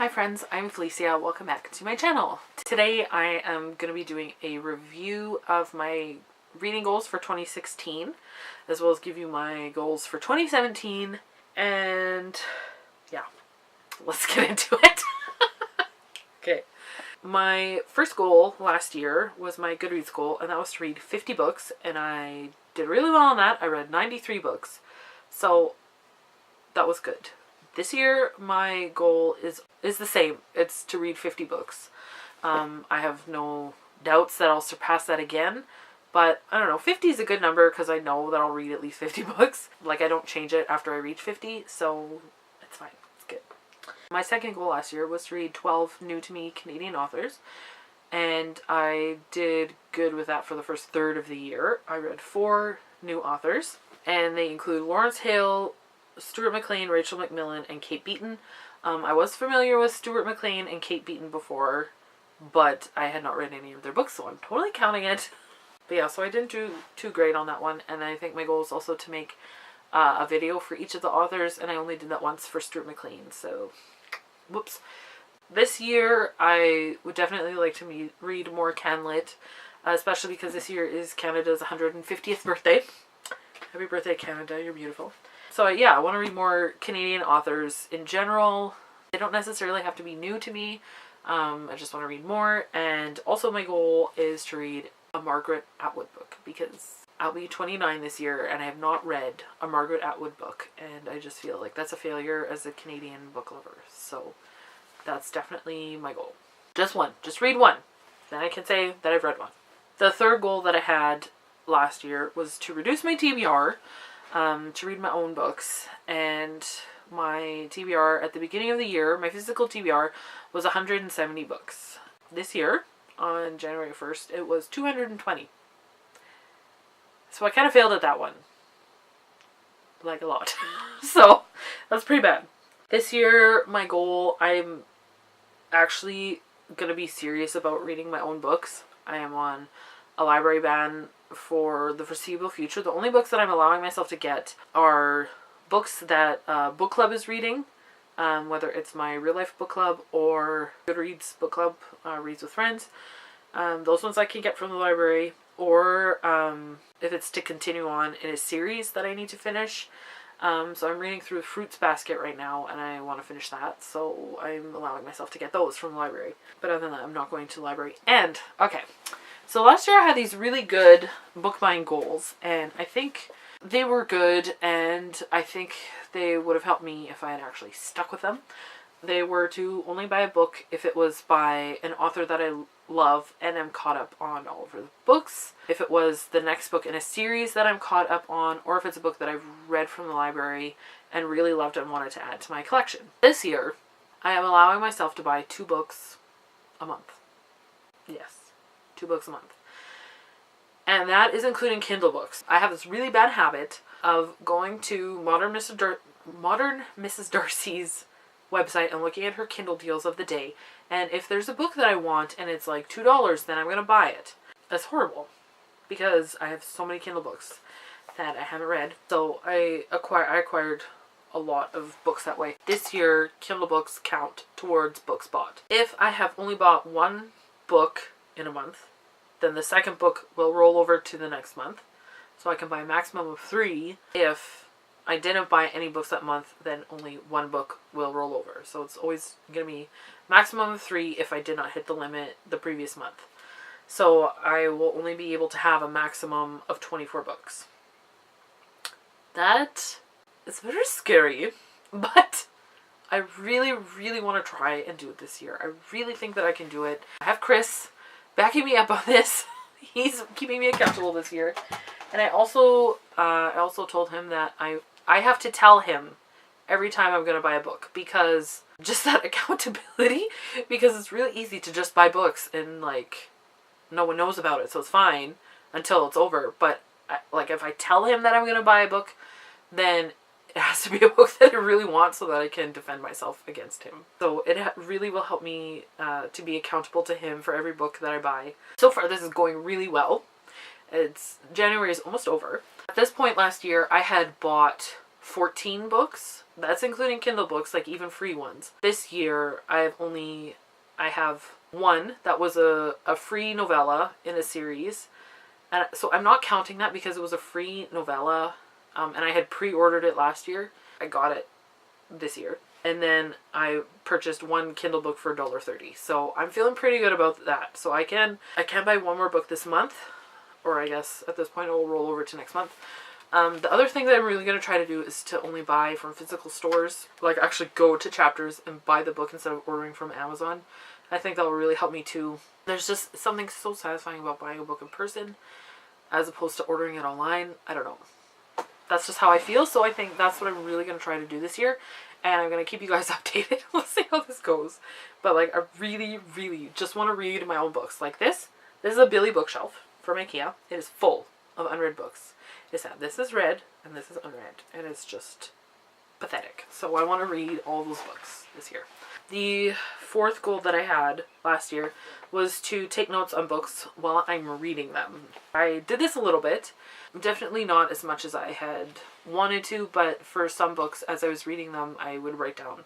Hi friends, I'm Felicia. Welcome back to my channel. Today I am going to be doing a review of my reading goals for 2016, as well as give you my goals for 2017, and yeah, let's get into it. Okay. My first goal last year was my Goodreads goal, and that was to read 50 books, and I did really well on that. I read 93 books, so that was good. This year, my goal is the same. It's to read 50 books. I have no doubts that I'll surpass that again, but I don't know, 50 is a good number because I know that I'll read at least 50 books. Like, I don't change it after I reach 50, so it's fine. It's good. My second goal last year was to read 12 new-to-me Canadian authors, and I did good with that for the first third of the year. I read 4 new authors, and they include Lawrence Hale, Stuart McLean, Rachel McMillan, and Kate Beaton. I was familiar with Stuart McLean and Kate Beaton before, but I had not read any of their books, so I'm totally counting it. But yeah, so I didn't do too great on that one, and I think my goal is also to make a video for each of the authors, and I only did that once for Stuart McLean, so whoops. This year, I would definitely like to read more CanLit, especially because this year is Canada's 150th birthday. Happy birthday, Canada, you're beautiful. So yeah, I want to read more Canadian authors in general. They don't necessarily have to be new to me. I just want to read more. And also my goal is to read a Margaret Atwood book, because I'll be 29 this year and I have not read a Margaret Atwood book. And I just feel like that's a failure as a Canadian book lover. So that's definitely my goal. Just one. Just read one. Then I can say that I've read one. The third goal that I had last year was to reduce my TBR. To read my own books, and my TBR at the beginning of the year, my physical TBR, was 170 books. This year, on January 1st, it was 220. So I kind of failed at that one. Like a lot. So that's pretty bad. This year, my goal, I'm actually going to be serious about reading my own books. I am on a library ban for the foreseeable future. The only books that I'm allowing myself to get are books that book club is reading, whether it's my real life book club or Goodreads book club, Reads with Friends. Those ones I can get from the library, or if it's to continue on in a series that I need to finish. So I'm reading through Fruits Basket right now, and I want to finish that, so I'm allowing myself to get those from the library. But other than that, I'm not going to the library. And, okay. So last year I had these really good book buying goals, and I think they were good, and I think they would have helped me if I had actually stuck with them. They were to only buy a book if it was by an author that I love and am caught up on all of her books, if it was the next book in a series that I'm caught up on, or if it's a book that I've read from the library and really loved and wanted to add to my collection. This year, I am allowing myself to buy 2 books a month. Yes. 2 books a month. And that is including Kindle books. I have this really bad habit of going to Modern Mrs. Darcy's website and looking at her Kindle deals of the day. And if there's a book that I want and it's like $2, then I'm going to buy it. That's horrible, because I have so many Kindle books that I haven't read. So I acquired a lot of books that way. This year, Kindle books count towards books bought. If I have only bought 1 book in a month, then the second book will roll over to the next month. So I can buy a maximum of 3. If I didn't buy any books that month, then only 1 book will roll over. So it's always going to be maximum of 3 if I did not hit the limit the previous month. So I will only be able to have a maximum of 24 books. That is very scary, but I really, really want to try and do it this year. I really think that I can do it. I have Chris backing me up on this. He's keeping me accountable this year. And I also told him that I have to tell him every time I'm going to buy a book, because just that accountability, because it's really easy to just buy books and like no one knows about it, so it's fine until it's over. But like if I tell him that I'm going to buy a book, then it has to be a book that I really want so that I can defend myself against him. So it really will help me to be accountable to him for every book that I buy. So far, this is going really well. January is almost over. At this point last year, I had bought 14 books That's including Kindle books, like even free ones. This year I have one that was a free novella in a series. And so I'm not counting that because it was a free novella, and I had pre-ordered it last year. I got it this year. And then I purchased one Kindle book for $1.30. So I'm feeling pretty good about that. So I can buy one more book this month, or I guess at this point it will roll over to next month. The other thing that I'm really going to try to do is to only buy from physical stores. Like actually go to Chapters and buy the book instead of ordering from Amazon. I think that will really help me too. There's just something so satisfying about buying a book in person as opposed to ordering it online. I don't know. That's just how I feel. So I think that's what I'm really going to try to do this year. And I'm going to keep you guys updated. We'll see how this goes. But like I really, really just want to read my own books. Like this. This is a Billy bookshelf from IKEA. It is full of unread books. This is read and this is unread. And it's just pathetic. So I want to read all those books this year. The fourth goal that I had last year was to take notes on books while I'm reading them. I did this a little bit. Definitely not as much as I had wanted to, but for some books, as I was reading them, I would write down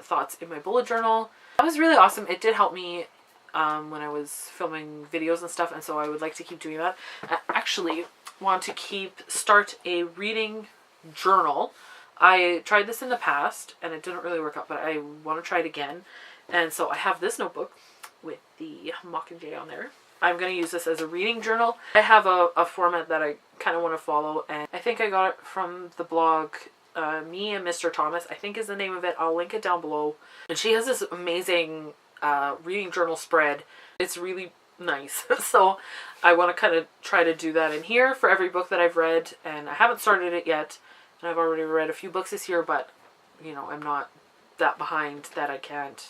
thoughts in my bullet journal. That was really awesome. It did help me when I was filming videos and stuff, and so I would like to keep doing that. I actually want to start a reading journal. I tried this in the past and it didn't really work out, but I want to try it again. And so I have this notebook with the Mockingjay on there. I'm going to use this as a reading journal. I have a format that I kind of want to follow, and I think I got it from the blog Me and Mr. Thomas, I think is the name of it. I'll link it down below. And she has this amazing reading journal spread. It's really nice. So I want to kind of try to do that in here for every book that I've read, and I haven't started it yet. And I've already read a few books this year, but, you know, I'm not that behind that I can't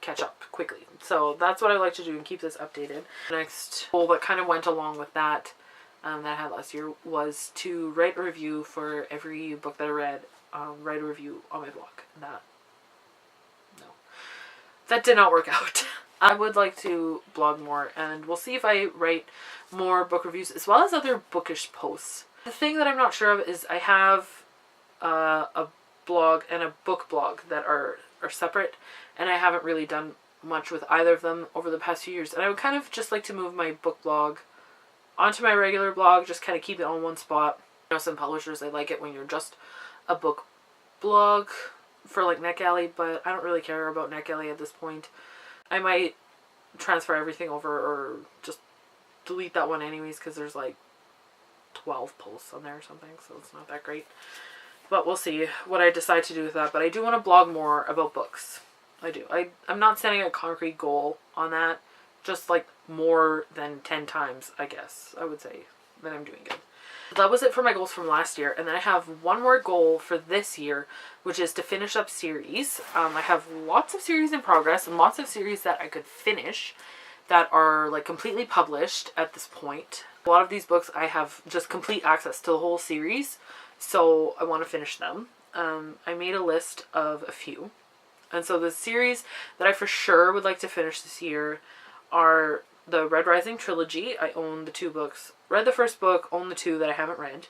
catch up quickly. So that's what I like to do and keep this updated. The next goal that kind of went along with that, that I had last year, was to write a review for every book that I read. Write a review on my blog. That did not work out. I would like to blog more, and we'll see if I write more book reviews as well as other bookish posts. The thing that I'm not sure of is I have a blog and a book blog that are separate, and I haven't really done much with either of them over the past few years. And I would kind of just like to move my book blog onto my regular blog, just kind of keep it on one spot. You know, some publishers, they like it when you're just a book blog for like NetGalley, but I don't really care about NetGalley at this point. I might transfer everything over or just delete that one anyways, because there's like 12 posts on there or something, so it's not that great. But we'll see what I decide to do with that. But I do want to blog more about books. I do. I'm not setting a concrete goal on that. Just like more than 10 times, I guess, I would say that I'm doing good. That was it for my goals from last year. And then I have one more goal for this year, which is to finish up series. I have lots of series in progress and lots of series that I could finish that are like completely published at this point. A lot of these books I have just complete access to the whole series, so I want to finish them. I made a list of a few. And so the series that I for sure would like to finish this year are the Red Rising trilogy. I own the 2 books. Read the first book, own the 2 that I haven't read.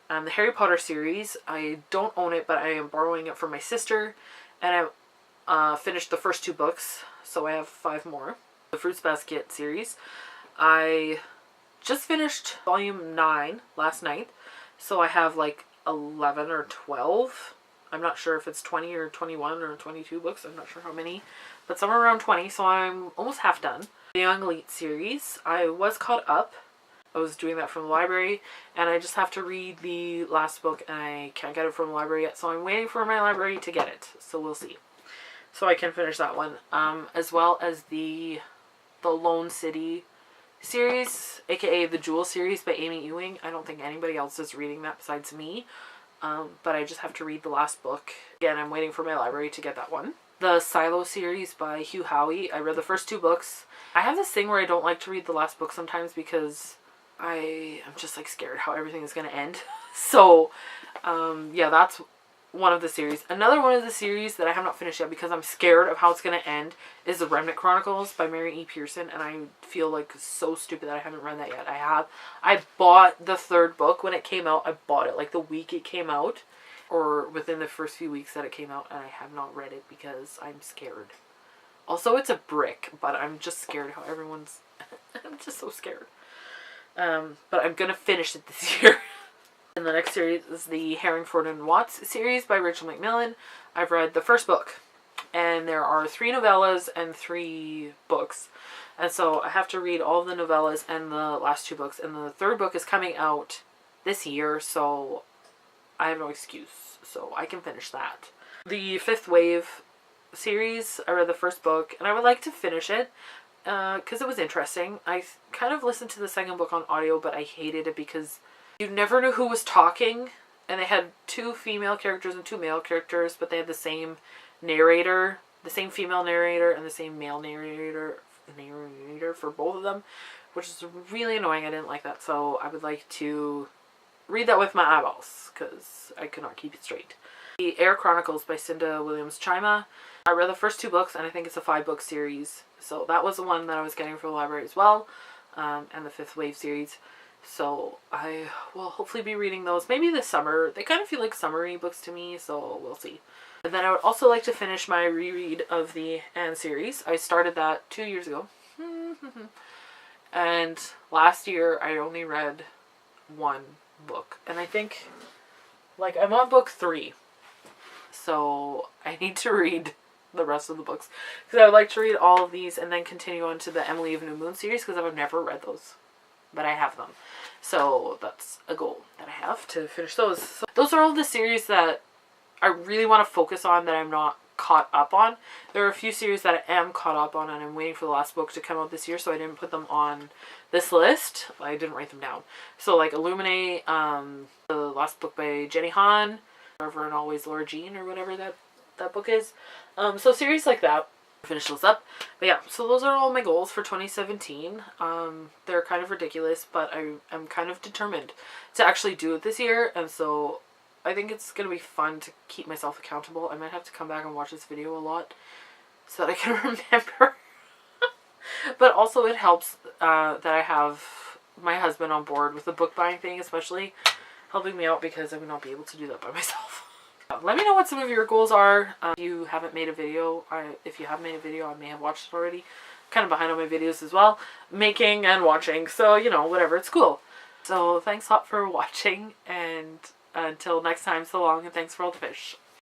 The Harry Potter series, I don't own it, but I am borrowing it from my sister. And I finished the first 2 books, so I have 5 more. The Fruits Basket series, I just finished volume 9 last night, so I have like 11 or 12. I'm not sure if it's 20 or 21 or 22 books. I'm not sure how many, but somewhere around 20, so I'm almost half done. The Young Elite series, I was caught up. I was doing that from the library, and I just have to read the last book, and I can't get it from the library yet, so I'm waiting for my library to get it, so we'll see. So I can finish that one, as well as the Lone City series, aka the Jewel series by Amy Ewing. I don't think anybody else is reading that besides me, but I just have to read the last book. Again, I'm waiting for my library to get that one. The Silo series by Hugh Howey, I read the first 2 books. I have this thing where I don't like to read the last book sometimes because I am just like scared how everything is going to end. So, yeah, that's one of the series. Another one of the series that I have not finished yet because I'm scared of how it's going to end is The Remnant Chronicles by Mary E. Pearson, and I feel like so stupid that I haven't read that yet. I bought the 3rd book when it came out. I bought it like the week it came out, or within the first few weeks that it came out, and I have not read it because I'm scared. Also, it's a brick, but I'm just scared how everyone's... I'm just so scared. But I'm going to finish it this year. And the next series is the Herringford and Watts series by Rachel Macmillan. I've read the first book, and there are 3 novellas and 3 books. And so I have to read all of the novellas and the last 2 books. And the 3rd book is coming out this year, so I have no excuse. So I can finish that. The Fifth Wave series, I read the first book, and I would like to finish it because it was interesting. I kind of listened to the second book on audio, but I hated it because you never knew who was talking. And they had 2 female characters and 2 male characters, but they had the same narrator, the same female narrator, and the same male narrator for both of them, which is really annoying. I didn't like that, so I would like to read that with my eyeballs because I could not keep it straight. The Air Chronicles by Cinda Williams-Chima. I read the first 2 books, and I think it's a 5-book series, so that was the one that I was getting from the library as well, and the Fifth Wave series. So I will hopefully be reading those maybe this summer. They kind of feel like summery books to me, so we'll see. And then I would also like to finish my reread of the Anne series. I started that 2 years ago. And last year I only read 1 book. And I think, like, I'm on book 3. So I need to read the rest of the books. Because I would like to read all of these and then continue on to the Emily of New Moon series, because I've never read those. But I have them. So that's a goal that I have, to finish those. So those are all the series that I really want to focus on that I'm not caught up on. There are a few series that I am caught up on, and I'm waiting for the last book to come out this year, so I didn't put them on this list. I didn't write them down. So like Illuminate, the last book by Jenny Han, Forever and Always Laura Jean, or whatever that book is. So series like that. Finish those up. But yeah, so those are all my goals for 2017. They're kind of ridiculous, but I'm kind of determined to actually do it this year, and so I think it's going to be fun to keep myself accountable. I might have to come back and watch this video a lot so that I can remember. But also it helps that I have my husband on board with the book buying thing, especially helping me out, because I would not be able to do that by myself. Let me know what some of your goals are. If you haven't made a video, if you have made a video, I may have watched it already. Kind of behind on my videos as well, making and watching, so you know, whatever, it's cool. So thanks a lot for watching, and until next time, so long, and thanks for all the fish.